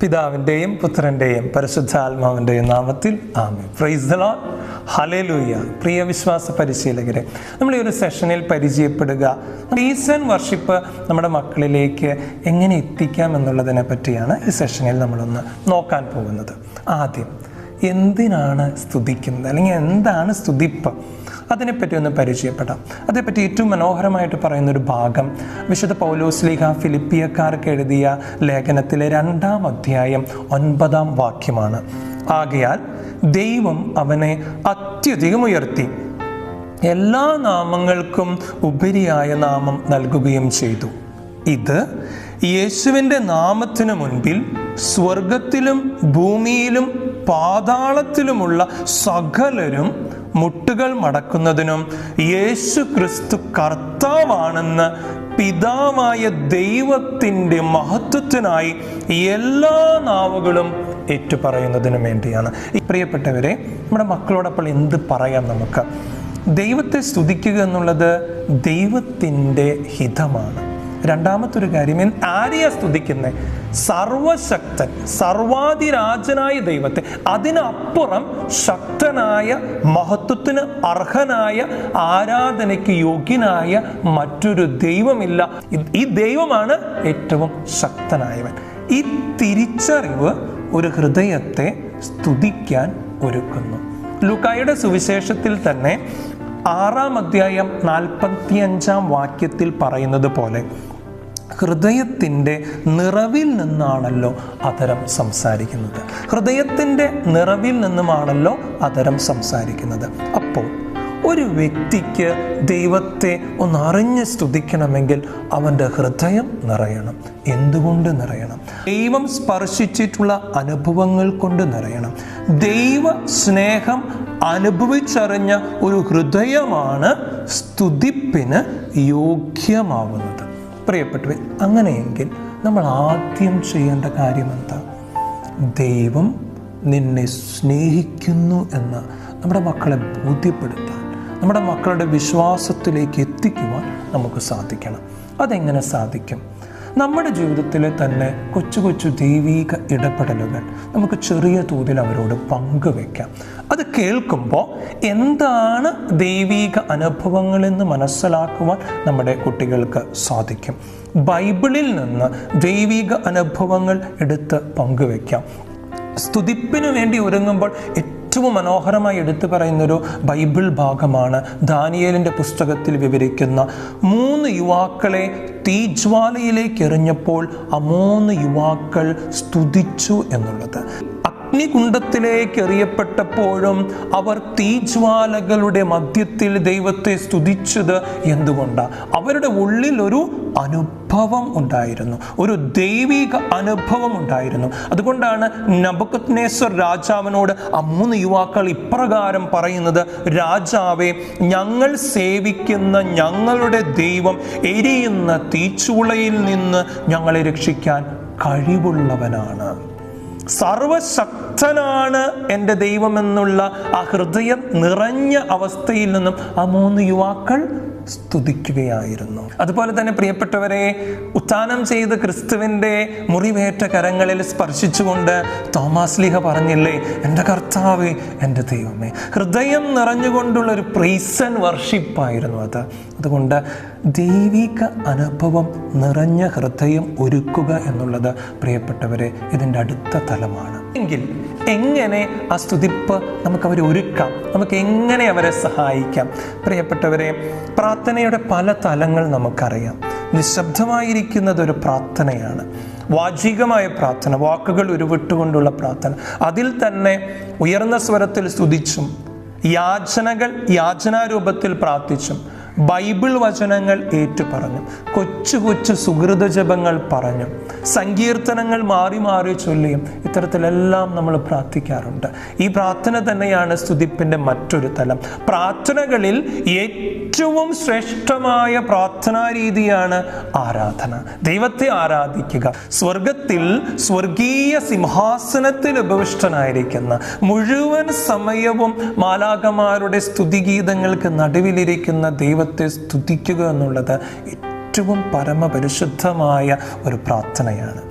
പിതാവിൻ്റെയും പുത്രൻ്റെയും പരിശുദ്ധാത്മാവിൻ്റെയും നാമത്തിൽ ആമേൻ. Praise the Lord. ഹല്ലേലൂയ. പ്രിയ വിശ്വാസ പരിശീലകരെ, നമ്മൾ ഈ ഒരു സെഷനിൽ പരിചയപ്പെടുക റീസൺ വർഷിപ്പ് നമ്മുടെ മക്കളിലേക്ക് എങ്ങനെ എത്തിക്കാം എന്നുള്ളതിനെ പറ്റിയാണ് ഈ സെഷനിൽ നമ്മളൊന്ന് നോക്കാൻ പോകുന്നത്. ആദ്യം എന്തിനാണ് സ്തുതിക്കുന്നത്, അല്ലെങ്കിൽ എന്താണ് സ്തുതിപ്പ്, അതിനെപ്പറ്റി ഒന്ന് പരിചയപ്പെടാം. അതേപ്പറ്റി ഏറ്റവും മനോഹരമായിട്ട് പറയുന്നൊരു ഭാഗം വിശുദ്ധ പൗലോസ്ലീഹ ഫിലിപ്പിയക്കാർക്ക് എഴുതിയ ലേഖനത്തിലെ 2-ാം അധ്യായം 9-ാം വാക്യമാണ്. ആകയാൽ ദൈവം അവനെ അത്യധികം ഉയർത്തി എല്ലാ നാമങ്ങൾക്കും ഉപരിയായ നാമം നൽകുകയും ചെയ്തു. ഇത് യേശുവിൻ്റെ നാമത്തിനു മുൻപിൽ സ്വർഗത്തിലും ഭൂമിയിലും പാതാളത്തിലുമുള്ള സകലരും മുട്ടുകൾ മടക്കുന്നതിനും യേശു ക്രിസ്തു കർത്താവാണെന്ന് പിതാവായ ദൈവത്തിൻ്റെ മഹത്വത്തിനായി എല്ലാ നാവുകളും ഏറ്റുപറയുന്നതിനു വേണ്ടിയാണ്. ഈ പ്രിയപ്പെട്ടവരെ, നമ്മുടെ മക്കളോടപ്പോൾ എന്ത് പറയാം? നമുക്ക് ദൈവത്തെ സ്തുതിക്കുക എന്നുള്ളത് ദൈവത്തിൻ്റെ ഹിതമാണ്. രണ്ടാമത്തൊരു കാര്യം, ആരെയാ സ്തുതിക്കുന്നത്? സർവശക്തൻ, സർവാധിരാജനായ ദൈവത്തെ. അതിനപ്പുറം ശക്തനായ, മഹത്വത്തിന് അർഹനായ, ആരാധനയ്ക്ക് യോഗ്യനായ മറ്റൊരു ദൈവമില്ല. ഈ ദൈവമാണ് ഏറ്റവും ശക്തനായവൻ. ഈ തിരിച്ചറിവ് ഒരു ഹൃദയത്തെ സ്തുതിക്കാൻ ഒരുക്കുന്നു. ലൂക്കായുടെ സുവിശേഷത്തിൽ തന്നെ 6-ാം അധ്യായം 45-ാം വാക്യത്തിൽ പറയുന്നത് പോലെ ഹൃദയത്തിൻ്റെ നിറവിൽ നിന്നാണല്ലോ അധരം സംസാരിക്കുന്നത്. ഹൃദയത്തിൻ്റെ നിറവിൽ നിന്നുമാണല്ലോ അധരം സംസാരിക്കുന്നത്. അപ്പോൾ ഒരു വ്യക്തിക്ക് ദൈവത്തെ ഒന്നറിഞ്ഞ് സ്തുതിക്കണമെങ്കിൽ അവൻ്റെ ഹൃദയം നിറയണം. എന്തുകൊണ്ട് നിറയണം? ദൈവം സ്പർശിച്ചിട്ടുള്ള അനുഭവങ്ങൾ കൊണ്ട് നിറയണം. ദൈവ സ്നേഹം അനുഭവിച്ചറിഞ്ഞ ഒരു ഹൃദയമാണ് സ്തുതിപ്പിന് യോഗ്യമാവുന്നത്. പ്രിയപ്പെട്ടവർ, അങ്ങനെയെങ്കിൽ നമ്മൾ ആദ്യം ചെയ്യേണ്ട കാര്യം എന്താ? ദൈവം നിന്നെ സ്നേഹിക്കുന്നു എന്ന് നമ്മുടെ മക്കളെ ബോധ്യപ്പെടുത്താൻ, നമ്മുടെ മക്കളുടെ വിശ്വാസത്തിലേക്ക് എത്തിക്കുവാൻ നമുക്ക് സാധിക്കണം. അതെങ്ങനെ സാധിക്കും? നമ്മുടെ ജീവിതത്തിൽ തന്നെ കൊച്ചു കൊച്ചു ദൈവീക ഇടപെടലുകൾ നമുക്ക് ചെറിയ തോതിൽ അവരോട് പങ്കുവെക്കാം. അത് കേൾക്കുമ്പോൾ എന്താണ് ദൈവീക അനുഭവങ്ങളെന്ന് മനസ്സിലാക്കുവാൻ നമ്മുടെ കുട്ടികൾക്ക് സാധിക്കും. ബൈബിളിൽ നിന്ന് ദൈവീക അനുഭവങ്ങൾ എടുത്ത് പങ്കുവെക്കാം. സ്തുതിപ്പിന് വേണ്ടി ഒരുങ്ങുമ്പോൾ ഏറ്റവും മനോഹരമായി എടുത്തു പറയുന്നൊരു ബൈബിൾ ഭാഗമാണ് ദാനിയേലിൻ്റെ പുസ്തകത്തിൽ വിവരിക്കുന്ന 3 യുവാക്കളെ തീജ്വാലയിലേക്ക് എറിഞ്ഞപ്പോൾ ആ 3 യുവാക്കൾ സ്തുതിച്ചു എന്നുള്ളത്. അഗ്നികുണ്ഡത്തിലേക്ക് എറിയപ്പെട്ടപ്പോഴും അവർ തീജ്വാലകളുടെ മധ്യത്തിൽ ദൈവത്തെ സ്തുതിച്ചത് എന്തുകൊണ്ടാണ്? അവരുടെ ഉള്ളിൽ ഒരു അനുഭവം ഉണ്ടായിരുന്നു, ഒരു ദൈവിക അനുഭവം ഉണ്ടായിരുന്നു. അതുകൊണ്ടാണ് നെബൂഖദ്നേസർ രാജാവിനോട് ആ 3 യുവാക്കൾ ഇപ്രകാരം പറയുന്നത്: രാജാവേ, ഞങ്ങൾ സേവിക്കുന്ന ഞങ്ങളുടെ ദൈവം എരിയുന്ന തീച്ചൂളയിൽ നിന്ന് ഞങ്ങളെ രക്ഷിക്കാൻ കഴിവുള്ളവനാണ്. സർവശക്തനാണ് എൻ്റെ ദൈവമെന്നുള്ള ആ ഹൃദയം നിറഞ്ഞ അവസ്ഥയിൽ നിന്നും ആ 3 യുവാക്കൾ സ്തുതിക്കുകയായിരുന്നു. അതുപോലെ തന്നെ പ്രിയപ്പെട്ടവരെ, ഉത്ഥാനം ചെയ്ത് ക്രിസ്തുവിൻ്റെ മുറിവേറ്റ കരങ്ങളിൽ സ്പർശിച്ചുകൊണ്ട് തോമാസ്ലീഹ പറഞ്ഞില്ലേ, എൻ്റെ കർത്താവേ, എൻ്റെ ദൈവമേ. ഹൃദയം നിറഞ്ഞുകൊണ്ടുള്ള ഒരു പ്രൈസ് ആൻഡ് വർഷിപ്പായിരുന്നു അത്. അതുകൊണ്ട് ദൈവിക അനുഭവം നിറഞ്ഞ ഹൃദയം ഒരുക്കുക എന്നുള്ളത് പ്രിയപ്പെട്ടവരെ ഇതിൻ്റെ അടുത്ത തലമാണ്. എങ്കിൽ എങ്ങനെ ആ സ്തുതിപ്പ് നമുക്കവരെ ഒരുക്കാം? നമുക്ക് എങ്ങനെ അവരെ സഹായിക്കാം? പ്രിയപ്പെട്ടവരെ, പ്രാർത്ഥനയുടെ പല തലങ്ങൾ നമുക്കറിയാം. നിശബ്ദമായിരിക്കുന്നത് ഒരു പ്രാർത്ഥനയാണ്. വാചികമായ പ്രാർത്ഥന, വാക്കുകൾ ഉരുവിട്ടുകൊണ്ടുള്ള പ്രാർത്ഥന. അതിൽ തന്നെ ഉയർന്ന സ്വരത്തിൽ സ്തുതിച്ചും യാചനാരൂപത്തിൽ പ്രാർത്ഥിച്ചും ബൈബിൾ വചനങ്ങൾ ഏറ്റുപറഞ്ഞു, കൊച്ചു കൊച്ചു സുഹൃത ജപങ്ങൾ പറഞ്ഞു, സങ്കീർത്തനങ്ങൾ മാറി മാറി ചൊല്ലിയും ഇത്തരത്തിലെല്ലാം നമ്മൾ പ്രാർത്ഥിക്കാറുണ്ട്. ഈ പ്രാർത്ഥന തന്നെയാണ് സ്തുതിപ്പിൻ്റെ മറ്റൊരു തലം. പ്രാർത്ഥനകളിൽ ഏറ്റവും ശ്രേഷ്ഠമായ പ്രാർത്ഥനാ രീതിയാണ് ആരാധന. ദൈവത്തെ ആരാധിക്കുക. സ്വർഗത്തിൽ സ്വർഗീയ സിംഹാസനത്തിൽ ഉപവിഷ്ടനായിരിക്കുന്ന, മുഴുവൻ സമയവും മാലാഖമാരുടെ സ്തുതിഗീതങ്ങൾക്ക് നടുവിലിരിക്കുന്ന ദൈവത്തെ സ്തുതിക്കുക എന്നുള്ളത് ഏറ്റവും പരമപരിശുദ്ധമായ ഒരു പ്രാർത്ഥനയാണ്.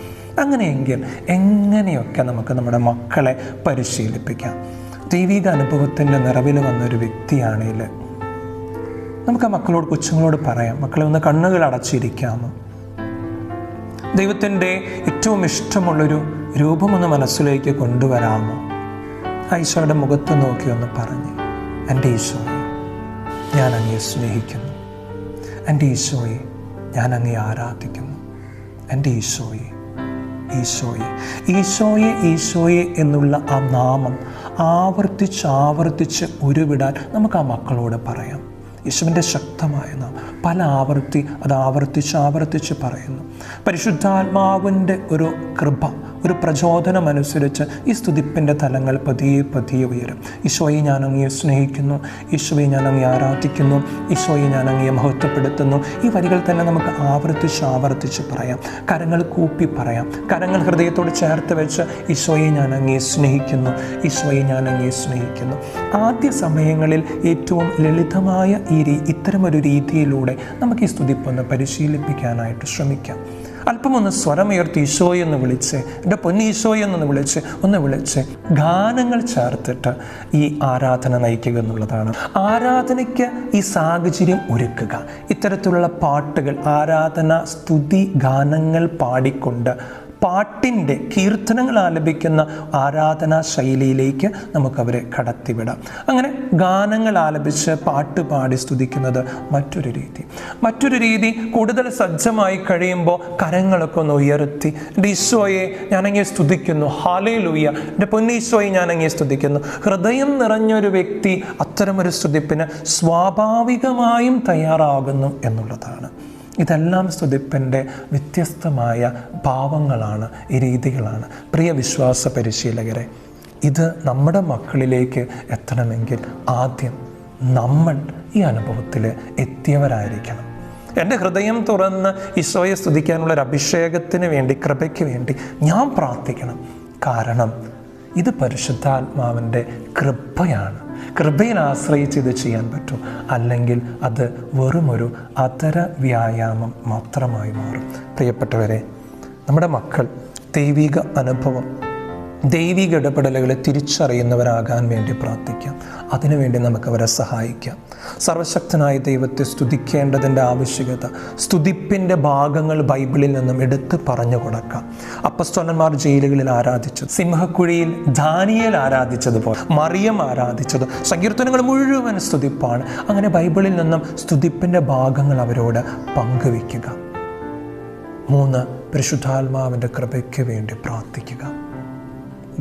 അങ്ങനെയെങ്കിൽ എങ്ങനെയൊക്കെ നമുക്ക് നമ്മുടെ മക്കളെ പരിശീലിപ്പിക്കാം? ദൈവിക അനുഭവത്തിൻ്റെ നിറവിൽ വന്നൊരു വ്യക്തിയാണെങ്കിൽ നമുക്ക് ആ മക്കളോട്, കൊച്ചുങ്ങളോട് പറയാം, മക്കളെ ഒന്ന് കണ്ണുകൾ അടച്ചിരിക്കാമോ? ദൈവത്തിൻ്റെ ഏറ്റവും ഇഷ്ടമുള്ളൊരു രൂപമൊന്ന് മനസ്സിലേക്ക് കൊണ്ടുവരാമോ? ഈശോയുടെ മുഖത്ത് നോക്കി ഒന്ന് പറഞ്ഞ്, എൻ്റെ ഈശോയെ ഞാൻ അങ്ങയെ സ്നേഹിക്കുന്നു, എൻ്റെ ഈശോയെ ഞാൻ അങ്ങയെ ആരാധിക്കുന്നു, എൻ്റെ ഈശോയെ ഈശോയെ ഈശോയെ ഈശോയെ എന്നുള്ള ആ നാമം ആവർത്തിച്ച് ഉരുവിടാൻ നമുക്ക് ആ മക്കളോട് പറയാം. യേശുവിൻ്റെ ശക്തമായ നാമം പല ആവർത്തി അത് ആവർത്തിച്ച് പറയുന്നു. പരിശുദ്ധാത്മാവിൻ്റെ ഒരു കൃപ, ഒരു പ്രചോദനമനുസരിച്ച് ഈ സ്തുതിപ്പിൻ്റെ തലങ്ങൾ പതിയെ ഉയരും. ഈശോയെ ഞാൻ അങ്ങയെ സ്നേഹിക്കുന്നു, ഈശോയെ ഞാൻ അങ്ങയെ ആരാധിക്കുന്നു, ഈശോയെ ഞാൻ അങ്ങയെ മഹത്വപ്പെടുത്തുന്നു. ഈ വരികൾ തന്നെ നമുക്ക് ആവർത്തിച്ച് പറയാം. കരങ്ങൾ കൂപ്പി പറയാം. കരങ്ങൾ ഹൃദയത്തോട് ചേർത്ത് വെച്ച് ഈശോയെ ഞാൻ അങ്ങയെ സ്നേഹിക്കുന്നു, ഈശോയെ ഞാൻ അങ്ങയെ സ്നേഹിക്കുന്നു. ആദ്യ സമയങ്ങളിൽ ഏറ്റവും ലളിതമായ ഇത്തരമൊരു രീതിയിലൂടെ നമുക്ക് ഈ സ്തുതിപ്പൊന്ന് പരിശീലിപ്പിക്കാനായിട്ട് ശ്രമിക്കാം. അല്പമൊന്ന് സ്വരമുയർത്തി ഈശോയെ എന്ന് വിളിച്ച്, എൻ്റെ പൊന്നീശോയെ എന്നൊന്ന് വിളിച്ച് ഗാനങ്ങൾ ചേർത്തിട്ട് ഈ ആരാധന നയിക്കുക എന്നുള്ളതാണ്. ആരാധനയ്ക്ക് ഈ സാഹചര്യം ഒരുക്കുക. ഇത്തരത്തിലുള്ള പാട്ടുകൾ, ആരാധന സ്തുതി ഗാനങ്ങൾ പാടിക്കൊണ്ട് പാട്ടിൻ്റെ കീർത്തനങ്ങൾ ആലപിക്കുന്ന ആരാധനാ ശൈലിയിലേക്ക് നമുക്കവരെ കടത്തിവിടാം. അങ്ങനെ ഗാനങ്ങൾ ആലപിച്ച് പാട്ട് പാടി സ്തുതിക്കുന്നത് മറ്റൊരു രീതി. കൂടുതൽ സജ്ജമായി കഴിയുമ്പോൾ കരങ്ങളൊക്കെ ഒന്ന് ഉയർത്തി, എൻ്റെ ഈശോയെ ഞാനങ്ങയെ സ്തുതിക്കുന്നു, ഹല്ലേലൂയ, എൻ്റെ പൊന്നീശോയെ ഞാനങ്ങയെ സ്തുതിക്കുന്നു. ഹൃദയം നിറഞ്ഞൊരു വ്യക്തി അത്തരമൊരു സ്തുതിപ്പിന് സ്വാഭാവികമായും തയ്യാറാകുന്നു എന്നുള്ളതാണ്. ഇതെല്ലാം സ്തുതിപ്പിൻ്റെ വ്യത്യസ്തമായ ഭാവങ്ങളാണ്, ഈ രീതികളാണ്. പ്രിയ വിശ്വാസ പരിശീലകരെ, ഇത് നമ്മുടെ മക്കളിലേക്ക് എത്തണമെങ്കിൽ ആദ്യം നമ്മൾ ഈ അനുഭവത്തിൽ എത്തിയവരായിരിക്കണം. എൻ്റെ ഹൃദയം തുറന്ന് ഈശോയെ സ്തുതിക്കാനുള്ളൊരു അഭിഷേകത്തിന് വേണ്ടി, കൃപയ്ക്ക് വേണ്ടി ഞാൻ പ്രാർത്ഥിക്കണം. കാരണം ഇത് പരിശുദ്ധാത്മാവിൻ്റെ കൃപയാണ്. കൃപയിൽ ആശ്രയിച്ച് ഇത് ചെയ്യാൻ പറ്റും. അല്ലെങ്കിൽ അത് വെറുമൊരു അതര വ്യായാമം മാത്രമായി മാറും. പ്രിയപ്പെട്ടവരെ, നമ്മുടെ മക്കൾ ദൈവിക അനുഭവം, ദൈവിക ഇടപെടലുകളെ തിരിച്ചറിയുന്നവരാകാൻ വേണ്ടി പ്രാർത്ഥിക്കാം. അതിനുവേണ്ടി നമുക്കവരെ സഹായിക്കാം. സർവശക്തനായ ദൈവത്തെ സ്തുതിക്കേണ്ടതിൻ്റെ ആവശ്യകത, സ്തുതിപ്പിൻ്റെ ഭാഗങ്ങൾ ബൈബിളിൽ നിന്നും എടുത്ത് പറഞ്ഞു കൊടുക്കാം. അപ്പസ്തോലന്മാർ ജയിലുകളിൽ ആരാധിച്ചത്, സിംഹക്കുഴിയിൽ ദാനിയേൽ ആരാധിച്ചതുപോലെ മറിയം ആരാധിച്ചത്, സങ്കീർത്തനങ്ങൾ മുഴുവൻ സ്തുതിപ്പാണ്. അങ്ങനെ ബൈബിളിൽ നിന്നും സ്തുതിപ്പിൻ്റെ ഭാഗങ്ങൾ അവരോട് പങ്കുവയ്ക്കുക. 3, പരിശുദ്ധാത്മാവിൻ്റെ കൃപയ്ക്ക് വേണ്ടി പ്രാർത്ഥിക്കുക.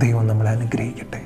ദൈവം നമ്മളെ അനുഗ്രഹിക്കട്ടെ.